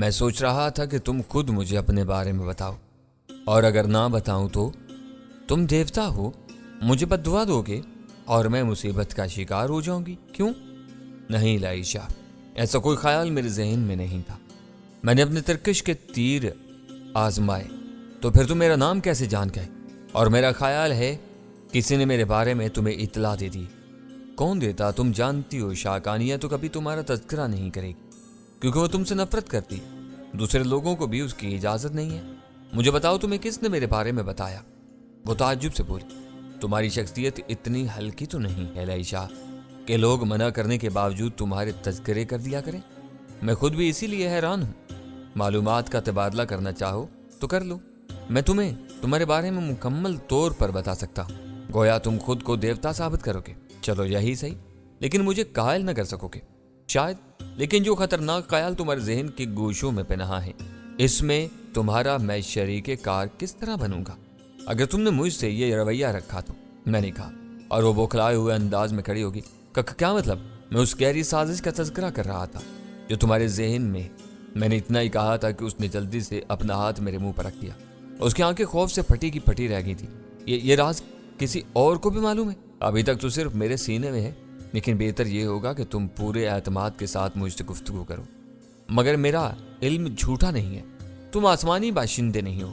میں سوچ رہا تھا کہ تم خود مجھے اپنے بارے میں بتاؤ، اور اگر نہ بتاؤں تو تم دیوتا ہو، مجھے بد دعا دو گے اور میں مصیبت کا شکار ہو جاؤں گی۔ کیوں؟ نہیں لائشا، ایسا کوئی خیال میرے ذہن میں نہیں تھا۔ میں نے اپنے ترکش کے تیر آزمائے تو پھر تم میرا نام کیسے جان گئے؟ اور میرا خیال ہے کسی نے میرے بارے میں تمہیں اطلاع دے دی۔ کون دیتا؟ تم جانتی ہو شاکانیہ تو کبھی تمہارا تذکرہ نہیں کرے گی کیونکہ وہ تم سے نفرت کرتی، دوسرے لوگوں کو بھی اس کی اجازت نہیں ہے۔ مجھے بتاؤ تمہیں کس نے میرے بارے میں بتایا؟ وہ تعجب سے بولی، تمہاری شخصیت اتنی ہلکی تو نہیں ہے لائشا کہ لوگ منع کرنے کے باوجود تمہارے تذکرے کر دیا کریں۔ میں خود بھی اسی لیے حیران ہوں۔ معلومات کا تبادلہ کرنا چاہو تو کر لو، میں تمہیں تمہارے بارے میں مکمل طور پر بتا سکتا ہوں، گویا تم خود کو دیوتا ثابت کرو گے۔ چلو یہی صحیح، لیکن مجھے قائل نہ کر سکو گے شاید، لیکن جو خطرناک خیال تمہارے ذہن کے گوشوں میں پنہاں ہے، اس میں تمہارا میں شریک کار کس طرح بنوں گا؟ اگر تم نے مجھ سے یہ رویہ رکھا تو، میں نے کہا، اور وہ بوکھلائے ہوئے انداز میں کھڑی ہوگی۔ کیا مطلب؟ میں اس گہری سازش کا تذکرہ کر رہا تھا جو تمہارے ذہن میں نے اتنا ہی کہا تھا کہ اس نے جلدی سے اپنا ہاتھ میرے منہ پر رکھ دیا۔ اس کی آنکھیں خوف سے پھٹی کی پھٹی رہ گئی تھی۔ یہ راز کسی اور کو بھی معلوم ہے؟ ابھی تک تو صرف میرے سینے میں ہے، لیکن بہتر یہ ہوگا کہ تم پورے اعتماد کے ساتھ مجھ سے گفتگو کرو۔ مگر میرا علم جھوٹا نہیں ہے، تم آسمانی باشندے نہیں ہو،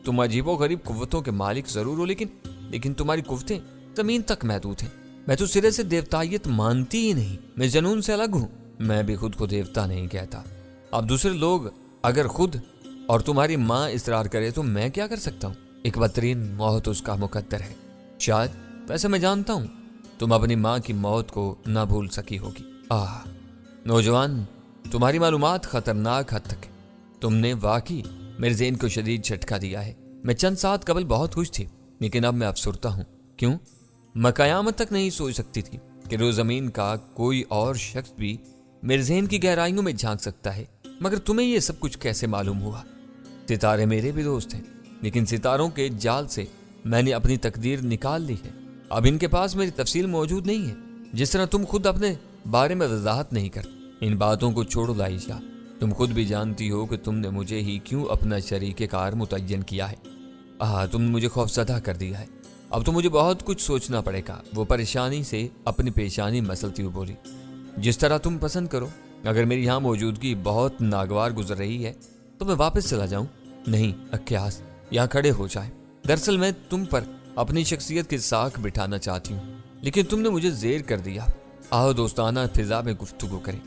تم عجیب و غریب قوتوں کے مالک ضرور ہو، لیکن تمہاری قوتیں زمین تک محدود ہیں۔ میں تو سرے سے دیوتائیت مانتی ہی نہیں، میں جنون سے الگ ہوں۔ میں بھی خود کو دیوتا نہیں کہتا۔ اب دوسرے لوگ اگر خود اور تمہاری ماں اصرار کرے تو میں کیا کر سکتا ہوں؟ ایک بدترین موت اس کا مقدر ہے شاید، ویسے میں جانتا ہوں تم اپنی ماں کی موت کو نہ بھول سکی ہوگی۔ نوجوان، تمہاری معلومات خطرناک حد تک ہے۔ تم نے واقعی میرے ذہن کو شدید جھٹکا دیا ہے۔ میں چند ساعت قبل بہت خوش تھی، لیکن اب میں افسردہ ہوں۔ کیوں؟ میں قیامت تک نہیں سوچ سکتی تھی کہ روز زمین کا کوئی اور شخص بھی میرے ذہن کی گہرائیوں میں جھانک سکتا ہے۔ مگر تمہیں یہ سب کچھ کیسے معلوم ہوا؟ ستارے میرے بھی دوست ہیں، لیکن ستاروں کے جال سے میں نے اپنی تقدیر نکال لی ہے۔ اب ان کے پاس میری تفصیل موجود نہیں ہے، جس طرح تم خود اپنے بارے میں وضاحت نہیں کرتے۔ ان باتوں کو چھوڑو لائشا، تم خود بھی جانتی ہو کہ تم نے مجھے ہی کیوں اپنا شریک کار متعین کیا ہے۔ تم نے مجھے خوفزدہ کر دیا ہے، اب تو مجھے بہت کچھ سوچنا پڑے گا۔ وہ پریشانی سے اپنی پیشانی مسلتی ہوئی بولی، جس طرح تم پسند کرو۔ اگر میری یہاں موجودگی بہت ناگوار گزر رہی ہے تو میں واپس چلا جاؤں؟ نہیں اکیاس، یہاں کھڑے ہو جائے۔ دراصل میں تم پر اپنی شخصیت کی ساکھ بٹھانا چاہتی ہوں، لیکن تم نے مجھے زیر کر دیا۔ آؤ دوستانہ فضا میں گفتگو کریں،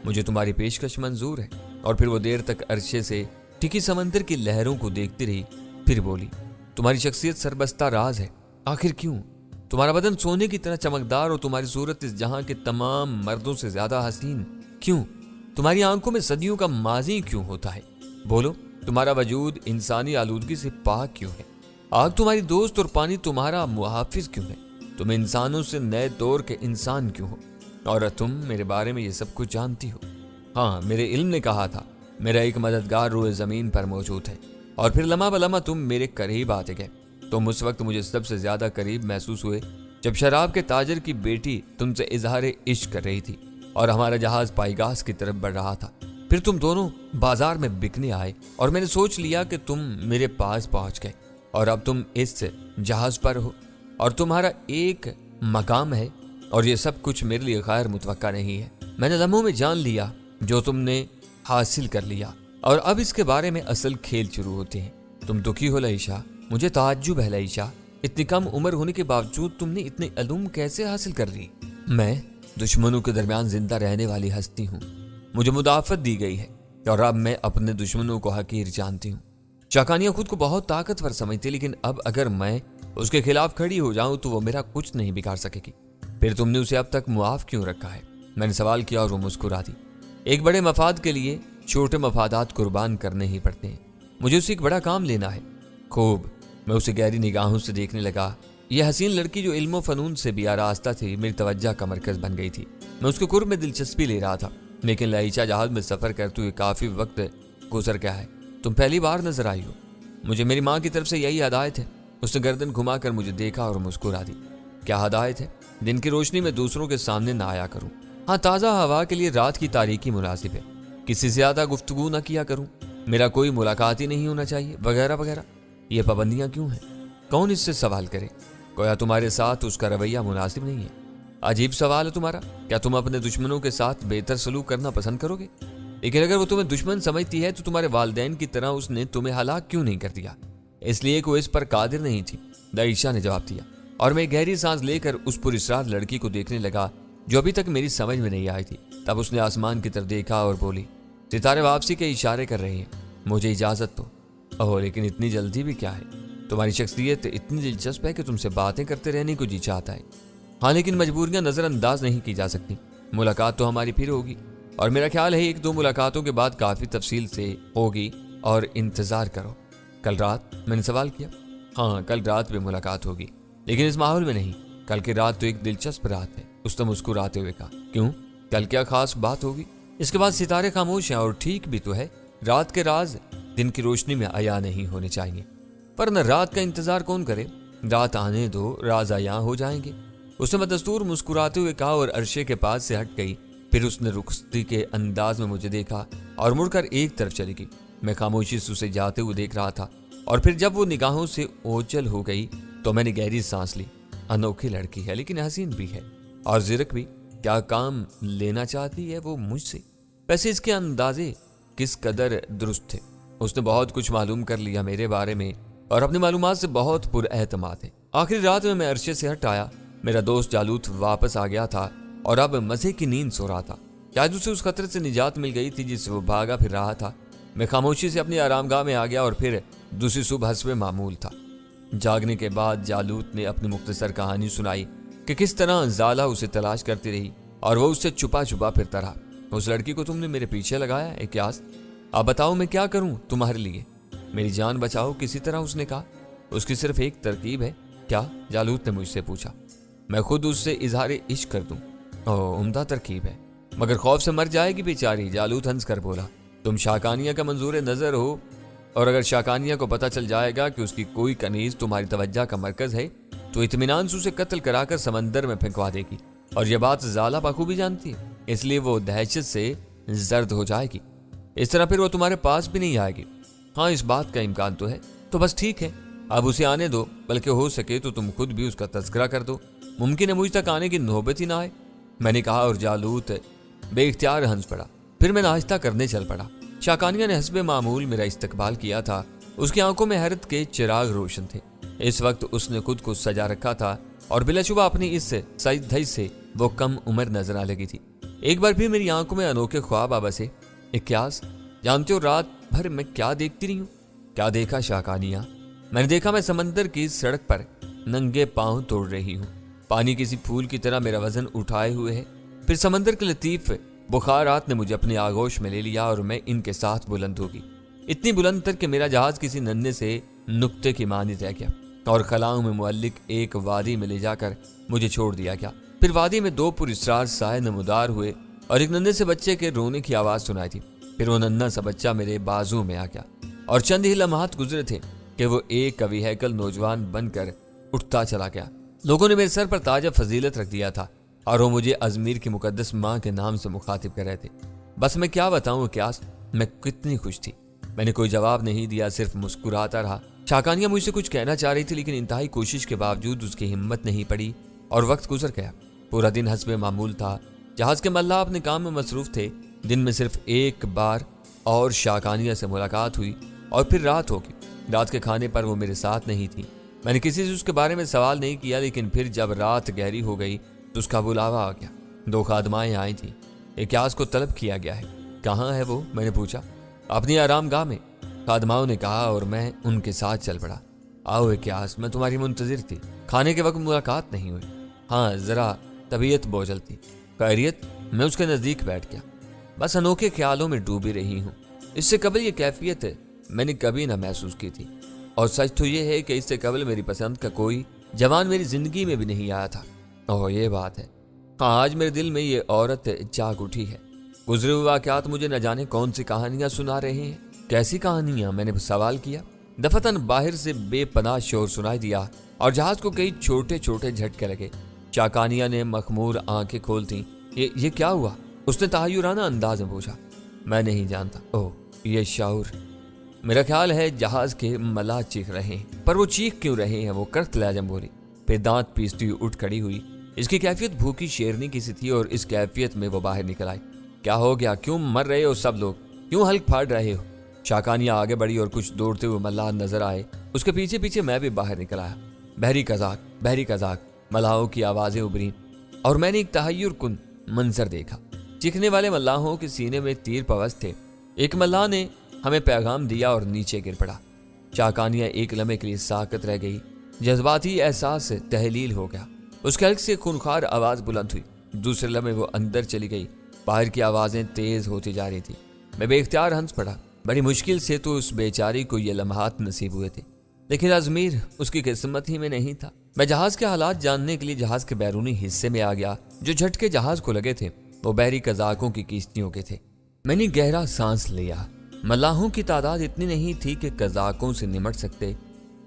مجھے تمہاری پیشکش منظور ہے۔ اور پھر وہ دیر تک عرشے سے ٹھکی سمندر کی لہروں کو دیکھتی رہی، پھر بولی، تمہاری شخصیت سربستہ راز ہے۔ آخر کیوں؟ تمہارا بدن سونے کی طرح چمکدار اور تمہاری صورت اس جہاں کے تمام مردوں سے زیادہ حسین کیوں؟ تمہاری آنکھوں میں صدیوں کا ماضی کیوں ہوتا ہے؟ بولو، تمہارا وجود انسانی آلودگی سے پاک کیوں ہے؟ آگ تمہاری دوست اور پانی تمہارا محافظ کیوں ہے؟ تم انسانوں سے نئے دور کے انسان کیوں ہو؟ اور تم میرے بارے میں یہ سب کچھ جانتی ہو۔ ہاں، میرے علم نے کہا تھا میرا ایک مددگار روئے زمین پر موجود ہے، اور پھر لمحہ بلمحہ تم میرے قریب آتے گئے۔ تم اس وقت مجھے سب سے زیادہ قریب محسوس ہوئے جب شراب کے تاجر کی بیٹی تم سے اظہار عشق کر رہی تھی اور ہمارا جہاز پائیگاس کی طرف بڑھ رہا تھا۔ پھر تم دونوں بازار میں بکنے آئے اور میں نے سوچ لیا کہ تم میرے پاس پہنچ گئے، اور اب تم اس جہاز پر ہو اور تمہارا ایک مقام ہے، اور یہ سب کچھ میرے لیے غیر متوقع نہیں ہے۔ میں نے لمحوں میں جان لیا جو تم نے حاصل کر لیا، اور اب اس کے بارے میں اصل کھیل شروع ہوتے ہیں۔ تم دکھی ہو لائشا، مجھے تعجب ہے لائشا، اتنی کم عمر ہونے کے باوجود تم نے اتنے علوم کیسے حاصل کر لی؟ میں دشمنوں کے درمیان زندہ رہنے والی ہستی ہوں، مجھے مدافعت دی گئی ہے، اور اب میں اپنے دشمنوں کو حقیر جانتی ہوں۔ شاکانیہ خود کو بہت طاقتور سمجھتی، لیکن اب اگر میں اس کے خلاف کھڑی ہو جاؤں تو وہ میرا کچھ نہیں بگاڑ سکے گی۔ پھر تم نے اسے اب تک معاف کیوں رکھا ہے؟ میں نے سوال کیا اور وہ مسکرا دی۔ ایک بڑے مفاد کے لیے چھوٹے مفادات قربان کرنے ہی پڑتے ہیں، مجھے اسے ایک بڑا کام لینا ہے۔ خوب، میں اسے گہری نگاہوں سے دیکھنے لگا۔ یہ حسین لڑکی جو علم و فنون سے بھی آراستہ تھی میری توجہ کا مرکز بن گئی تھی۔ میں اس کے قرب میں دلچسپی لے رہا تھا، لیکن لائشا جہاز میں سفر کرتے ہوئے کافی وقت گزر گیا ہے، تم پہلی بار نظر آئی ہو۔ مجھے میری ماں کی طرف سے یہی ہدایت ہے۔ اس نے گردن گھما کر مجھے دیکھا اور مسکرا دی۔ کیا ہدایت ہے؟ دن کی روشنی میں دوسروں کے سامنے نہ آیا کروں۔ ہاں، تازہ ہوا کے لیے رات کی تاریکی مناسب ہے۔ किसी से ज़्यादा गुफ्तगू ना किया करूं, मेरा कोई मुलाकात ही नहीं होना चाहिए, वगैरह वगैरह। ये पाबंदियां क्यों हैं? कौन इससे सवाल करे? गोया तुम्हारे साथ उसका रवैया मुनासिब नहीं है। अजीब सवाल है तुम्हारा। क्या तुम अपने दुश्मनों के साथ बेहतर सलूक करना पसंद करोगे? लेकिन अगर वो तुम्हें दुश्मन समझती है तो तुम्हारे वालिदैन की तरह उसने तुम्हें हलाक क्यों नहीं कर दिया? इसलिए कि वो इस पर कादिर नहीं थी, दाइशा ने जवाब दिया। और मैं गहरी सांस लेकर उस पुरस्रार लड़की को देखने लगा जो अभी तक मेरी समझ में नहीं आई थी। तब उसने आसमान की तरफ देखा और बोली, सितारे वापसी के इशारे कर रहे हैं, मुझे इजाजत दो। ओह, लेकिन इतनी जल्दी भी क्या है? तुम्हारी शख्सियत इतनी दिलचस्प है कि तुमसे बातें करते रहने को जी चाहता है। हाँ, लेकिन मजबूरियां नज़रअंदाज नहीं की जा सकती। मुलाकात तो हमारी फिर होगी, और मेरा ख्याल है 1-2 मुलाकातों के बाद काफ़ी तफसील से होगी, और इंतज़ार करो। कल रात? मैंने सवाल किया। हाँ, कल रात भी मुलाकात होगी, लेकिन इस माहौल में नहीं। कल की रात तो एक दिलचस्प रात है, उसने मुस्कुराते हुए कहा। क्यों? कल क्या खास बात होगी? इसके बाद सितारे खामोश हैं, और ठीक भी तो है, रात के राज दिन की रोशनी में अया नहीं होने चाहिए। पर न रात का इंतजार कौन करे? रात आने दो, राज अया हो जाएंगे। उसने बदस्तूर मुस्कुराते हुए कहा और अरशे के पास से हट गई। फिर उसने रुखसती के अंदाज में मुझे देखा और मुड़कर एक तरफ चली गई। मैं खामोशी से उसे जाते हुए देख रहा था, और फिर जब वो निगाहों से ओझल हो गई तो मैंने गहरी सांस ली। अनोखी लड़की है, लेकिन हसीन भी है और ज़िरक भी। क्या काम लेना चाहती है वो मुझसे? वैसे इसके अंदाजे किस कदर दुरुस्त थे। उसने बहुत कुछ मालूम कर लिया मेरे बारे में, और अपनी मालूमात से बहुत पुरएतमाद है। आखिरी रात में मैं अरशे से हट आया। मेरा दोस्त जालूत वापस आ गया था और अब मजे की नींद सो रहा था। शायद उसे उस खतरे से निजात मिल गई थी जिससे वो भागा फिर रहा था। मैं खामोशी से अपनी आरामगाह में आ गया और फिर दूसरी सुबह हस्बे मामूल था। जागने के बाद जालूत ने अपनी मुख्तसर कहानी सुनाई कि किस तरह ज़ाला उसे तलाश करती रही और वो उससे छुपा छुपा फिरता रहा। उस लड़की को तुमने मेरे पीछे लगाया है क्या? अब बताओ मैं क्या करूं तुम्हारे लिए? मेरी जान बचाओ किसी तरह, उसने कहा। उसकी सिर्फ एक तरकीब है। क्या? जालूत ने मुझसे पूछा। मैं खुद उससे इजहार इश्क कर दूं। ओह, उम्दा तरकीब है, मगर खौफ से मर जाएगी बेचारी। जालूत हंस कर बोला, तुम शाकानिया का मंजूर नज़र हो, और अगर शाकानिया को पता चल जाएगा कि उसकी कोई कनीज तुम्हारी तवज्जो का मरकज है तो इत्मीनान से उसे कत्ल कराकर समंदर में फेंकवा देगी। और यह बात ज़ाला बखूबी जानती है, इसलिए वो दहशत से जर्द हो जाएगी। इस तरह फिर वो तुम्हारे पास भी नहीं आएगी। हाँ, इस बात का इम्कान तो है। तो बस ठीक है, अब उसे आने दो, बल्कि हो सके तो तुम खुद भी उसका तज़किरा कर दो। मुमकिन है मुझ तक आने की नौबत ही ना आए, मैंने कहा, और जालूत बेइख्तियार हंस पड़ा। फिर मैं नाश्ता करने चल पड़ा। शाकानिया ने हस्बे मामूल मेरा इस्तकबाल किया था। उसकी आंखों में हैरत के चिराग रोशन थे। इस वक्त उसने खुद को सजा रखा था और बिलाशुबा अपनी इस सईद धई से वो कम उम्र नजर आ लगी थी। एक बार फिर मेरी आंखों में अनोखे ख्वाब आ बसे। इक्यास, जानते हो रात भर मैं क्या देखती रही हूँ? क्या देखा शाकानिया? मैंने देखा मैं समंदर की सड़क पर नंगे पांव तोड़ रही हूँ। पानी किसी फूल की तरह मेरा वजन उठाए हुए है। फिर समंदर के लतीफ बुखारात ने मुझे अपने आगोश में ले लिया और मैं इनके साथ बुलंद होगी, इतनी बुलंद तक कि मेरा जहाज किसी नन्हे से नुक्ते की मानित रह गया और खलाओं में मुअल्लिक एक वादी में ले जाकर मुझे छोड़ दिया गया। फिर वादी में 2 पुरस्रार साए नमूदार हुए और एक नन्हे से बच्चे के रोने की आवाज़ सुनाई थी। फिर वो नन्हा सा बच्चा मेरे बाजू में आ गया और चंद ही लम्हात गुजरे थे कि वो एक कवि हैकल नौजवान बनकर उठता चला गया। लोगों ने मेरे सर पर ताज फजीलत रख दिया था और वो मुझे अजमीर की मुकद्दस माँ के नाम से मुखातिब कर रहे थे। बस मैं क्या बताऊँ क्या, मैं कितनी खुश थी। मैंने कोई जवाब नहीं दिया, सिर्फ मुस्कुराता रहा। शाकानिया मुझसे कुछ कहना चाह रही थी, लेकिन इंतहाई कोशिश के बावजूद उसकी हिम्मत नहीं पड़ी और वक्त गुजर गया। पूरा दिन हस्बे मामूल था। जहाज के मल्लाह अपने काम में मसरूफ थे। दिन में सिर्फ एक बार और शाकानिया से मुलाकात हुई और फिर रात होगी। रात के खाने पर वो मेरे साथ नहीं थी। मैंने किसी से उसके बारे में सवाल नहीं किया, लेकिन फिर जब रात गहरी हो गई तो उसका बुलावा आ गया। 2 खादमाएं आई थी। इक्यास को तलब किया गया है। कहाँ है वो? मैंने पूछा। अपनी आरामगाह में, खादमाओं ने कहा और मैं उनके साथ चल पड़ा। आओ इक्यास, मैं तुम्हारी मुंतजिर थी। खाने के वक्त मुलाकात नहीं हुई। हाँ, जरा तबीयत बोझल थी। खैरियत? मैं उसके नज़दीक बैठ गया। बस अनोखे ख्यालों में डूबी रही हूँ। इससे कबल ये कैफियत मैंने कभी ना महसूस की थी, और सच तो ये है कि इससे कबल मेरी पसंद का कोई जवान मेरी जिंदगी में भी नहीं आया था। ओह, ये बात है। हाँ, आज मेरे दिल में ये औरत जाग उठी है। गुजरे हुए वाक़यात मुझे न जाने कौन सी कहानियां सुना रहे हैं। कैसी कहानियां? मैंने सवाल किया। दफतन बाहर से बेपनाह शोर सुनाई दिया और जहाज को कई छोटे छोटे झटके लगे। शाकानिया ने मखमूर आंखें खोल दी। ये क्या हुआ? उसने तहय्युराना अंदाज में पूछा। मैं नहीं जानता। ओह, ये शाऊर। मेरा ख्याल है जहाज के मलाह चीख रहे हैं। पर वो चीख क्यों रहे हैं? वो करत लहजम बोली। फिर दांत पीसती हुई उठ खड़ी हुई। इसकी कैफियत भूखी शेरनी की सी थी और इस कैफियत में वो बाहर निकल आई। क्या हो गया? क्यों मर रहे हो सब लोग? क्यों हल्क फाड़ रहे हो? शाकानिया आगे बढ़ी और कुछ दौड़ते हुए मल्लाह नजर आए। उसके पीछे पीछे मैं भी बाहर निकल आया। बहरी कजाक, बहरी कजाक, मल्लाहों की आवाजें उभरी और मैंने एक तहय्युर कुन मंजर देखा। चीखने वाले मल्लाहों के सीने में तीर पवस थे। एक मल्लाह ने हमें पैगाम दिया और नीचे गिर पड़ा। शाकानिया एक लम्हे के लिए साकत रह गई। जज्बाती एहसास से तहलील हो गया। उसके हल्क से खूनखार आवाज बुलंद हुई। दूसरे लम्हे वो अंदर चली गई। बाहर की आवाजें तेज होती जा रही थी। मैं बेख्तियार हंस पड़ा। बड़ी मुश्किल से तो उस बेचारी को ये लम्हात नसीब हुए थे, लेकिन अजमीर उसकी किस्मत ही में नहीं था। मैं जहाज के हालात जानने के लिए जहाज के बैरूनी हिस्से में आ गया। जो झटके जहाज को लगे थे वो बहरी कजाकों की किश्तियों के थे। मैंने गहरा सांस लिया। मल्लाहों की तादाद इतनी नहीं थी कि कजाकों से निमट सकते।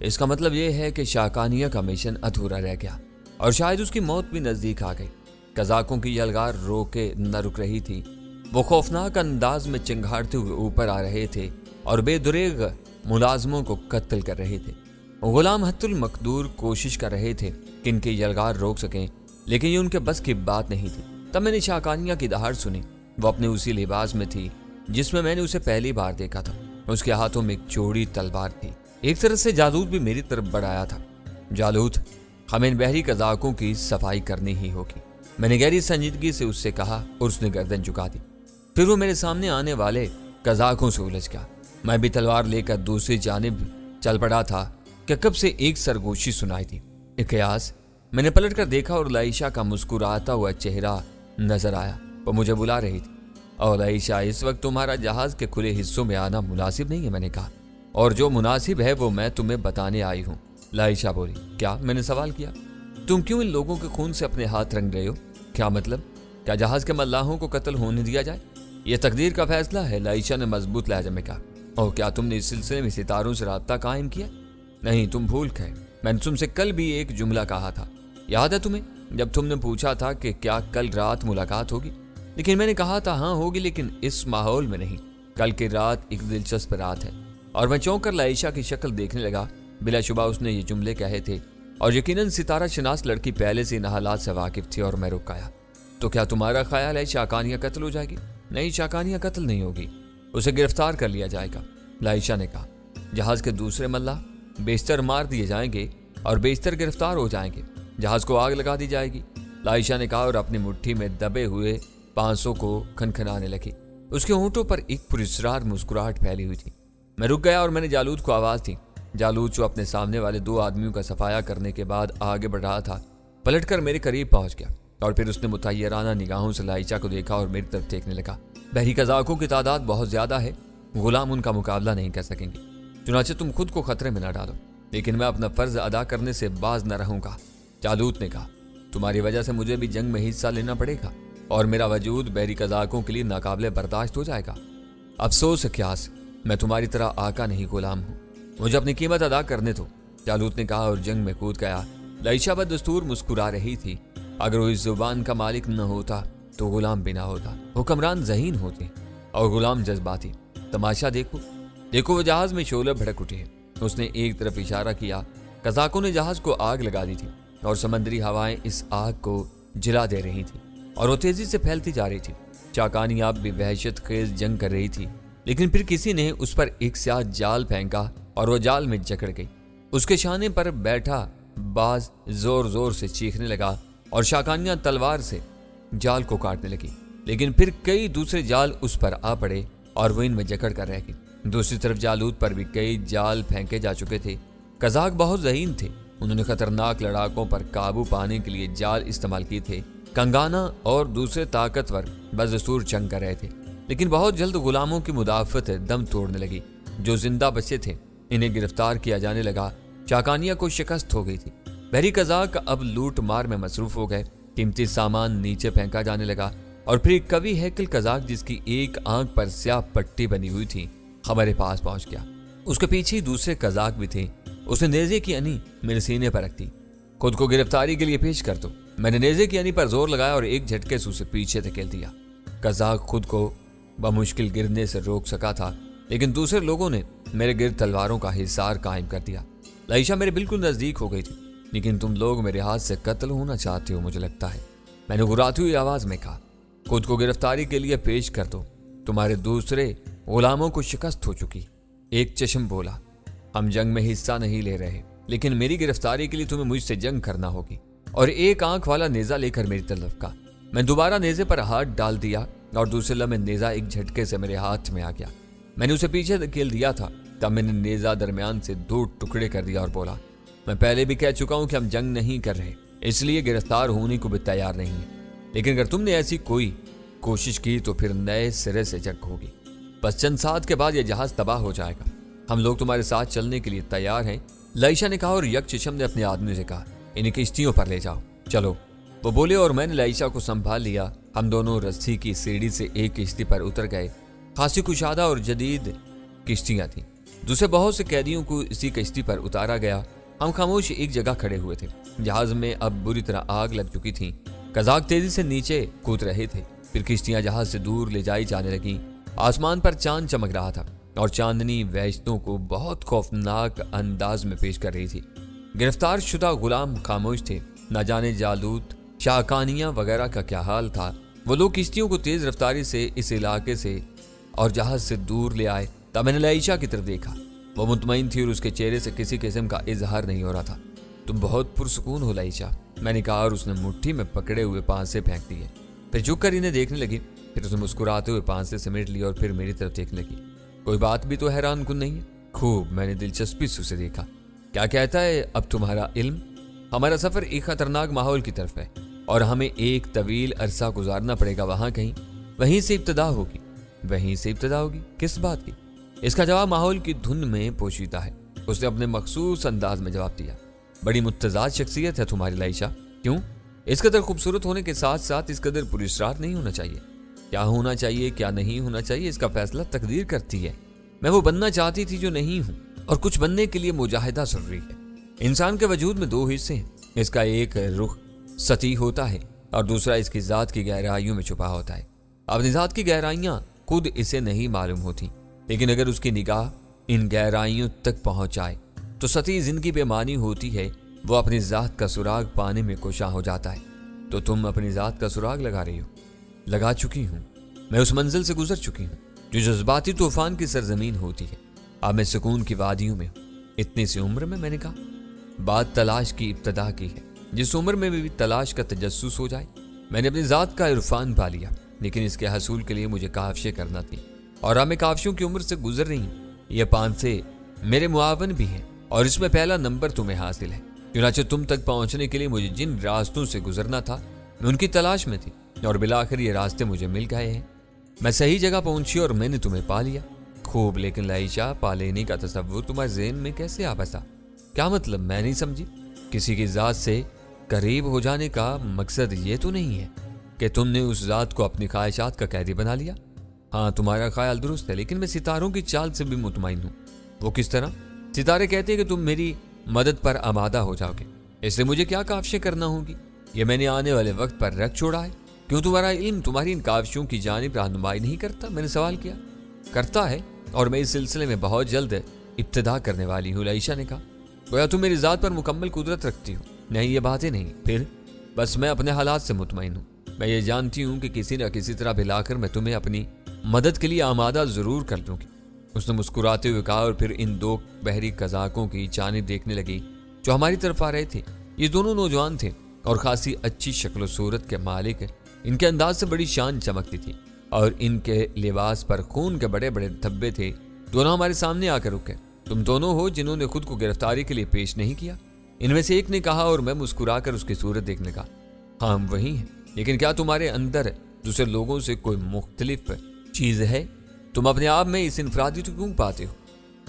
इसका मतलब यह है कि शाकानिया का मिशन अधूरा रह गया और शायद उसकी मौत भी नजदीक आ गई। कजाकों की यलगार रोके न रुक रही थी। वो खौफनाक अंदाज में चिंगारते हुए ऊपर आ रहे थे और बेदुरेग मुलाजमों को कत्ल कर रहे थे। गुलाम हत्तुल मकदूर कोशिश कर रहे थे कि इनके यलगार रोक सकें, लेकिन ये उनके बस की बात नहीं थी। तब मैंने शाकानिया की दहाड़ सुनी। वो अपने उसी लिबास में थी जिसमें मैंने उसे पहली बार देखा था। उसके हाथों में एक चौड़ी तलवार थी। एक तरह से जालूत भी मेरी तरफ बढ़ाया था। जालूत, हमें इन बहरी कजाकों की सफाई करनी ही होगी। मैंने गहरी संजीदगी से उससे कहा और उसने गर्दन झुका दी। फिर वो मेरे सामने आने वाले कजाकों से उलझ गया। मैं भी तलवार लेकर दूसरी जानिब चल पड़ा था कि कब से एक सरगोशी सुनाई थी। इकयास, मैंने पलट कर देखा और लाइशा का मुस्कुराता हुआ चेहरा नजर आया। वो मुझे बुला रही थी। और लाइशा, इस वक्त तुम्हारा जहाज के खुले हिस्सों में आना मुनासिब नहीं है, मैंने कहा, और जो मुनासिब है वो मैं तुम्हें बताने आई हूँ। लाइशा बोली। क्या? मैंने सवाल किया। तुम क्यों इन लोगों के खून से अपने हाथ रंग रहे हो? क्या मतलब? क्या जहाज के मल्लाहों को कत्ल होने दिया जाए? यह तकदीर का फैसला है, लाइशा ने मजबूत लहजे में कहा। और क्या तुमने इस सिलसिले में सितारों से राब्ता कायम किया? नहीं, तुम भूल गए। मैंने तुमसे कल भी एक जुमला कहा था, याद है तुम्हें? जब तुमने पूछा था कि क्या कल रात मुलाकात होगी, लेकिन मैंने कहा था हाँ होगी, लेकिन इस माहौल में नहीं। कल की रात एक दिलचस्प रात है। और मैं चौंक कर लाइशा की शक्ल देखने लगा। बिलाशुबा उसने ये जुमले कहे थे और यकीनन सितारा शनास लड़की पहले से इन हालात से वाकिफ थी। और मैं रुक गया। तो क्या तुम्हारा ख्याल है शाकानिया कत्ल हो जाएगी? नहीं, शाकानिया कत्ल नहीं होगी, उसे गिरफ्तार कर लिया जाएगा, लाइशा ने कहा। जहाज के दूसरे मल्लाह बेशतर मार दिए जाएंगे और बेशतर गिरफ्तार हो जाएंगे। जहाज को आग लगा दी जाएगी, लाइशा ने कहा और अपनी मुट्ठी में दबे हुए 500 को खनखनाने लगी। उसके होंठों पर एक पुरस्कार मुस्कुराहट फैली हुई थी। मैं रुक गया और मैंने जालूद को आवाज दी। जालूद जो अपने सामने वाले 2 आदमियों का सफाया करने के बाद आगे बढ़ रहा था, पलटकर मेरे करीब पहुंच गया और फिर उसने मुतय्यराना निगाहों से लाइशा को देखा और मेरी तरफ देखने लगा। बहरी कजाकों की तादाद बहुत ज्यादा है, गुलाम उनका मुकाबला नहीं कर सकेंगे। चुनाचे तुम खुद को खतरे में न डालो, लेकिन मैं अपना फर्ज अदा करने से बाज न रहूंगा। जालूद ने कहा, तुम्हारी वजह से मुझे भी जंग में हिस्सा लेना पड़ेगा और मेरा वजूद बहरी कजाकों के लिए नाकाबिले बर्दाश्त हो जाएगा। अफसोस क्यास, मैं तुम्हारी तरह आका नहीं गुलाम हूँ, मुझे अपनी कीमत अदा करने दो, जालूद ने कहा और जंग में कूद गया। लाइशा बदस्तूर मुस्कुरा रही थी। अगर वो इस जुबान का मालिक न होता तो गुलाम भी ना होता। हुक्मरान ज़हीन होते और गुलाम जज्बाती। तमाशा देखो, देखो वो जहाज में शोले भड़क उठे। उसने एक तरफ इशारा किया। कजाकों ने जहाज को आग लगा दी थी और समंदरी हवाएं इस आग को जला दे रही थी और वो तेजी से फैलती जा रही थी। शाकानी आप भी वहशत खेज जंग कर रही थी, लेकिन फिर किसी ने उस पर एक स्याह जाल फेंका और वो जाल में जकड़ गई। उसके शाने पर बैठा बाज जोर जोर से चीखने लगा और शाकानियां तलवार से जाल को काटने लगी, लेकिन फिर कई दूसरे जाल उस पर आ पड़े और वो इनमें जकड़ कर रह गई। दूसरी तरफ जालूद पर भी कई जाल फेंके जा चुके थे। कजाक बहुत ज़हीन थे। उन्होंने खतरनाक लड़ाकों पर काबू पाने के लिए जाल इस्तेमाल किए थे। कंगाना और दूसरे ताकतवर बदस्तूर जंग कर रहे थे, लेकिन बहुत जल्द गुलामों की मुदाफत दम तोड़ने लगी। जो जिंदा बचे थे इन्हें गिरफ्तार किया जाने लगा। शाकानिया को शिकस्त हो गई थी। बहरी कजाक अब लूट मार में मसरूफ हो गए। कीमती सामान नीचे फेंका जाने लगा और फिर कवि हैकल कजाक जिसकी एक आंख पर स्याह पट्टी बनी हुई थी हमारे पास पहुंच गया। उसके पीछे ही दूसरे कजाक भी थे। उसने नेजे की अनी मेरे सीने पर रख दी। खुद को गिरफ्तारी के लिए पेश कर दो। मैंने नेजे की अनी पर जोर लगाया और एक झटके से उसे पीछे धकेल दिया। कजाक खुद को बमुश्किल गिरने से रोक सका था, लेकिन दूसरे लोगों ने मेरे गिर्द तलवारों का हिसार कायम कर दिया। लाइशा मेरे बिल्कुल नजदीक हो गई थी, लेकिन तुम लोग मेरे हाथ से कत्ल होना चाहते हो मुझे लगता है। मैंने घुराती हुई आवाज में कहा, खुद को गिरफ्तारी के लिए पेश कर दो, तुम्हारे दूसरे गुलामों को शिकस्त हो चुकी। एक चश्म बोला, हम जंग में हिस्सा नहीं ले रहे, लेकिन मेरी गिरफ्तारी के लिए तुम्हें मुझसे जंग करना होगी। और एक आंख वाला नेजा लेकर मेरी तरफ का। मैं दोबारा नेजे पर हाथ डाल दिया और दूसरे लम्हे नेजा एक झटके से मेरे हाथ में आ गया। मैंने उसे पीछे धकेल दिया था, तब मैंने नेजा दरमियान से 2 टुकड़े कर दिया और बोला, मैं पहले भी कह चुका हूं कि हम जंग नहीं कर रहे, इसलिए गिरफ्तार होने को भी तैयार नहीं है। लेकिन अगर तुमने ऐसी कोई कोशिश की तो फिर नए सिरे से जंग होगी। बस चंद साथ के बाद यह जहाज तबाह हो जाएगा। हम लोग तुम्हारे साथ चलने के लिए तैयार हैं, लाइशा ने कहा। और यकचशम ने अपने आदमी से कहा, इन्हें किश्तियों पर ले जाओ, चलो। वो बोले और मैंने लाइशा को संभाल लिया। हम दोनों रस्सी की सीढ़ी से एक किश्ती पर उतर गए। खासी कुशादा और जदीद किश्तियां थीं। दूसरे बहुत से कैदियों को इसी किश्ती पर उतारा गया। हम खामोश एक जगह खड़े हुए थे। जहाज में अब बुरी तरह आग लग चुकी थी। कजाक तेजी से नीचे कूद रहे थे। फिर किश्तियां जहाज से दूर ले जाई जाने लगी। आसमान पर चांद चमक रहा था और चांदनी वहशतों को बहुत खौफनाक अंदाज में पेश कर रही थी। गिरफ्तार शुदा गुलाम खामोश थे। न जाने जालूत शाहकानिया वगैरह का क्या हाल था। वो लोग किश्तियों को तेज रफ्तारी से इस इलाके से और जहाज से दूर ले आए। तब मैंने लाइशा की तरफ देखा। वो मुतमईन थी और उसके चेहरे से किसी किस्म का इजहार नहीं हो रहा था। तुम बहुत पुरसुकून हो लाइशा, मैंने कहा, और उसने मुट्ठी में पकड़े हुए पांसे फेंक दिए। फिर झुक कर इन्हें देखने लगी। फिर उसने मुस्कुराते हुए पांसे समेट लिया और फिर मेरी तरफ देखने लगी। कोई बात भी तो हैरान कुन नहीं है। खूब, मैंने दिलचस्पी से उसे देखा। क्या कहता है अब तुम्हारा इल्म? हमारा सफर एक खतरनाक माहौल की तरफ है और हमें एक तवील अरसा गुजारना पड़ेगा वहां कहीं। वहीं से इब्तदा होगी। वहीं से इब्तदा होगी? किस बात की? इसका जवाब माहौल की धुन में पोशीदा है। उसने अपने मखसूस अंदाज में जवाब दिया। बड़ी मुत्तजाद शख्सियत है तुम्हारी लाइशा। क्यों? इस कदर खूबसूरत होने के साथ साथ इस कदर पुरस्कार नहीं होना चाहिए। क्या होना चाहिए क्या नहीं होना चाहिए इसका फैसला तकदीर करती है। मैं वो बनना चाहती थी जो नहीं हूं, और कुछ बनने के लिए मुजाहिदा जरूरी है। इंसान के वजूद में 2 हिस्से हैं। इसका एक रुख सती होता है और दूसरा इसकी जात की गहराइयों में छुपा होता है। अपनी जात की गहराइयां खुद इसे नहीं मालूम होती, लेकिन अगर उसकी निगाह इन गहराइयों तक पहुंच जाए तो सती जिनकी बेमानी होती है वो अपनी जात का सुराग पाने में कोशा हो जाता है। तो तुम अपनी जात का सुराग लगा रही हो। लगा चुकी हूं। मैं उस मंजिल से गुजर चुकी हूं जो जज्बाती तूफान की सरजमीन होती है। अब मैं सुकून की वादियों में हूं। इतनी सी उम्र में, मैंने कहा, बात तलाश की इब्तदा की है। जिस उम्र में भी तलाश का तजस्सुस हो जाए। मैंने अपनी जात का इरफान पा लिया, लेकिन इसके हसूल के लिए मुझे काफशे करना थी, और अब मैं काफशियों की उम्र से गुजर रही हूँ। ये 5 मेरे मुआवन भी हैं और इसमें पहला नंबर तुम्हें हासिल है। चुनाचे तुम तक पहुंचने के लिए मुझे जिन रास्तों से गुजरना था मैं उनकी तलाश में थी, और बिलाखिर ये रास्ते मुझे मिल गए हैं। मैं सही जगह पहुंची और मैंने तुम्हें पा लिया। खूब, लेकिन लाइशा, पा लेने का तसव्वुर तुम्हारे ज़हन में कैसे आ बसा? क्या मतलब? मैं नहीं समझी। किसी की जात से करीब हो जाने का मकसद ये तो नहीं है कि तुमने उस जात को अपनी ख्वाहिशात का कैदी बना लिया। हाँ, तुम्हारा ख्याल दुरुस्त है, लेकिन मैं सितारों की चाल से भी मुतमईन हूँ। वो किस तरह? सितारे कहते हैं कि तुम मेरी मदद पर आमादा हो जाओगे, इसलिए मुझे क्या काविशें करना होगी ये मैंने आने वाले वक्त पर रख छोड़ा है। क्यों तुम्हारा इल्म तुम्हारी इन काविशों की जानिब रहनुमाई नहीं करता? मैंने सवाल किया। करता है, और मैं इस सिलसिले में बहुत जल्द इब्तिदा करने वाली हूँ, लाइशा ने कहा। गोया तुम मेरी जात पर मुकम्मल कुदरत रखती हो। नहीं, ये बातें नहीं। फिर? बस मैं अपने हालात से मुतमईन हूँ। मैं ये जानती हूँ कि किसी न किसी तरह भिलाकर मैं तुम्हें अपनी मदद के लिए आमादा जरूर कर दूंगी। उसने मुस्कुराते हुए कहा, और फिर इन 2 बहरी कजाकों की जानिब देखने लगी जो हमारी तरफ आ रहे थे। ये दोनों नौजवान थे और खासी अच्छी शक्ल सूरत के मालिक। इनके अंदाज से बड़ी शान चमकती थी और इनके लिबास पर खून के बड़े बड़े धब्बे थे। दोनों हमारे सामने आकर रुके। तुम दोनों हो जिन्होंने खुद को गिरफ्तारी के लिए पेश नहीं किया, इनमें से एक ने कहा, और मैं मुस्कुराकर उसकी सूरत देखने का। हाँ, हम वही हैं, लेकिन क्या तुम्हारे अंदर दूसरे लोगों से कोई मुख्तलिफ चीज है? तुम अपने आप में इस इनफरादी तो क्यों पाते हो?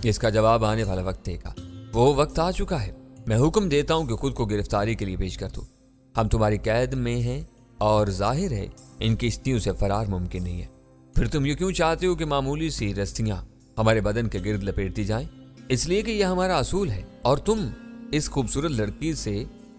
इसका जवाब आने वाला वक्त देगा। वो वक्त आ चुका है। मैं हुक्म देता हूं कि खुद को गिरफ्तारी के लिए पेश कर दो। हम तुम्हारी कैद में हैं और जाहिर है इन किश्तियों से फरार मुमकिन नहीं है। फिर तुम ये क्यों चाहते हो कि मामूली सी रस्सियां हमारे बदन के गिर्द लपेटती जाएं? इसलिए कि यह हमारा असूल है। और तुम इस खूबसूरत लड़की से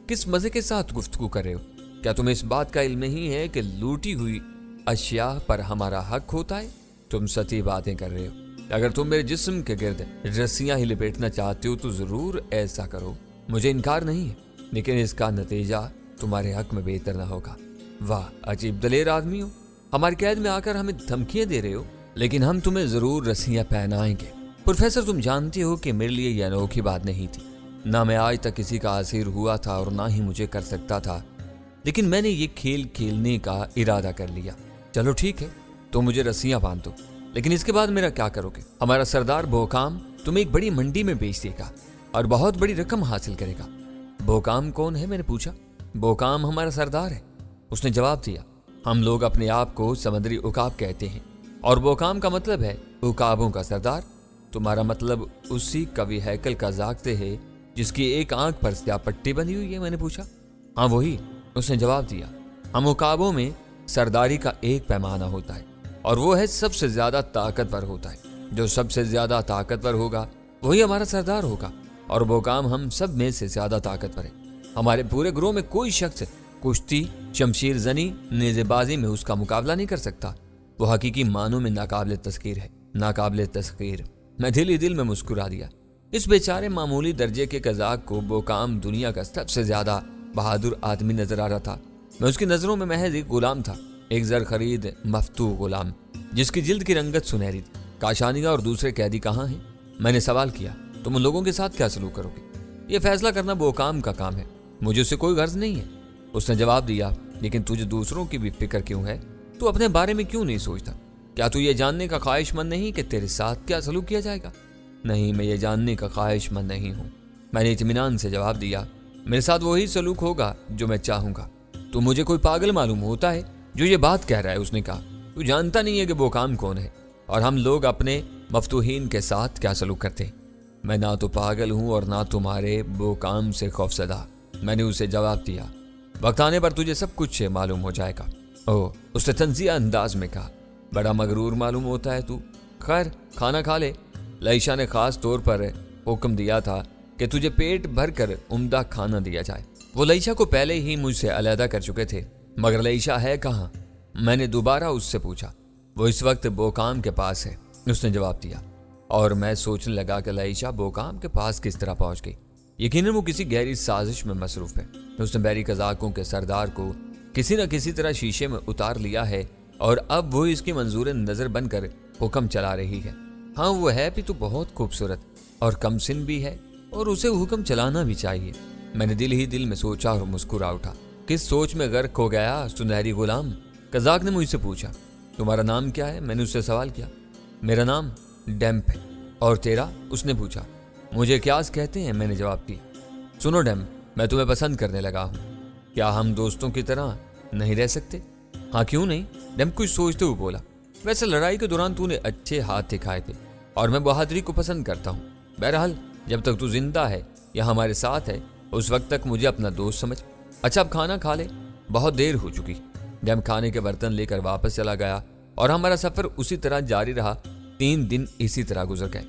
किस मजे के साथ गुफ्तगू कर रहे हो? क्या तुम्हें इस बात का इल्म नहीं है कि लूटी हुई अशिया पर हमारा हक होता है? तुम सती बातें कर रहे हो। अगर तुम मेरे जिस्म के गिर्द रस्सियां ही लपेटना चाहते हो तो जरूर ऐसा करो, मुझे इनकार नहीं है, लेकिन इसका नतीजा तुम्हारे हक में बेहतर ना होगा। वाह, अजीब दलेर आदमी हो, हमारी कैद में आकर हमें धमकियां दे रहे हो, लेकिन हम तुम्हें जरूर रस्सियां पहनाएंगे। प्रोफेसर, तुम जानते हो कि मेरे लिए यह अनोखी बात नहीं थी, ना मैं आज तक किसी का असीर हुआ था और ना ही मुझे कर सकता था, लेकिन मैंने ये खेल खेलने का इरादा कर लिया। चलो ठीक है, तो मुझे रस्सियां बांध दो, लेकिन इसके बाद मेरा क्या करोगे? हमारा सरदार बोकाम तुम्हें एक बड़ी मंडी में बेच देगा और बहुत बड़ी रकम हासिल करेगा। बोकाम कौन है? मैंने पूछा। बोकाम हमारा सरदार है, उसने जवाब दिया। हम लोग अपने आप को समुद्री उकाब कहते हैं और बोकाम का मतलब है उकाबों का सरदार। तुम्हारा मतलब उसी कवि हैकल का जागते है जिसकी एक आंख पर स्याह पट्टी बनी हुई है? मैंने पूछा। हाँ वही, उसने जवाब दिया। हम उकाबों में सरदारी का एक पैमाना होता है और वो है सबसे ज्यादा ताकतवर होता है। जो सबसे ज्यादा ताकतवर होगा वही हमारा सरदार होगा, और बोकाम हम सब में से ज्यादा ताकतवर है। हमारे पूरे ग्रोह में कोई शख्स कुश्ती, शमशीर जनी, नेज़ेबाजी में उसका मुकाबला नहीं कर सकता। वो हकीकी मानों में नाकाबिले तस्खीर है, नाकाबिले तस्खीर। मैं दिल ही दिल में मुस्कुरा दिया। इस बेचारे मामूली दर्जे के कज़ाक को बोकाम दुनिया का सबसे ज्यादा बहादुर आदमी नजर आ रहा था। मैं उसकी नजरों में महज एक गुलाम था, एक जर खरीद मफ्तू गुलाम जिसकी जिल्द की रंगत सुनहरी थी। काशानिया और दूसरे कैदी कहाँ हैं? मैंने सवाल किया। तुम उन लोगों के साथ क्या सलूक करोगे? ये फैसला करना बोकाम का काम है, मुझे उससे कोई गर्ज नहीं है, उसने जवाब दिया। लेकिन तुझे दूसरों की भी फिक्र क्यों है? तू अपने बारे में क्यों नहीं सोचता? क्या तू ये जानने का ख्वाहिशमंद नहीं कि तेरे साथ क्या सलूक किया जाएगा? नहीं, मैं ये जानने का ख्वाहिशमंद नहीं हूँ, मैंने इत्मीनान से जवाब दिया। मेरे साथ वही सलूक होगा जो मैं चाहूंगा। तू मुझे कोई पागल मालूम होता है जो ये बात कह रहा है, उसने कहा। तू जानता नहीं है कि बोकाम कौन है और हम लोग अपने मफ्तूहीन के साथ क्या सलूक करते हैं। मैं ना तो पागल हूँ और ना तुम्हारे बोकाम से खौफसदा, मैंने उसे जवाब दिया। वक्त आने पर तुझे सब कुछ मालूम हो जाएगा। ओह, उसने तंजिया अंदाज में कहा। बड़ा मगरूर मालूम होता है तू। खैर, खाना खा ले। लईशा ने खास तौर पर हुक्म दिया था कि तुझे पेट भर कर उम्दा खाना दिया जाए। वो लईशा को पहले ही मुझसे अलहदा कर चुके थे, मगर लईशा है कहाँ? मैंने दोबारा उससे पूछा। वो इस वक्त बोकाम के पास है, उसने जवाब दिया। और मैं सोचने लगा कि लईशा बोकाम के पास किस तरह पहुंच गई। यकीनन वो किसी गहरी साजिश में मसरूफ है। उसने बहरी कज़ाकों के सरदार को किसी न किसी तरह शीशे में उतार लिया है और अब वो इसकी मंजूर नजर बनकर हुक्म चला रही है। हाँ, वो है भी तो बहुत खूबसूरत और कम सिन भी है और उसे हुक्म चलाना भी चाहिए। मैंने दिल ही दिल में सोचा और मुस्कुरा उठा। किस सोच में गर्क हो गया सुनहरी गुलाम? कज़ाक ने मुझसे पूछा। तुम्हारा नाम क्या है? मैंने उससे सवाल किया। मेरा नाम डेम्प है। और तेरा? उसने पूछा। मुझे क्यास कहते हैं, मैंने जवाब दिया। सुनो डेम्प, मैं तुम्हें पसंद करने लगा हूँ। क्या हम दोस्तों की तरह नहीं रह सकते? हाँ, क्यों नहीं? डेम्प कुछ सोचते हुए बोला। वैसे लड़ाई के दौरान तूने अच्छे हाथ दिखाए थे और मैं बहादुरी को पसंद करता हूँ। बहरहाल, जब तक तू जिंदा है या हमारे साथ है उस वक्त तक मुझे अपना दोस्त समझ। अच्छा, अब खाना खा ले, बहुत देर हो चुकी। डेम्प खाने के बर्तन लेकर वापस चला गया और हमारा सफर उसी तरह जारी रहा। 3 दिन इसी तरह गुजर गए।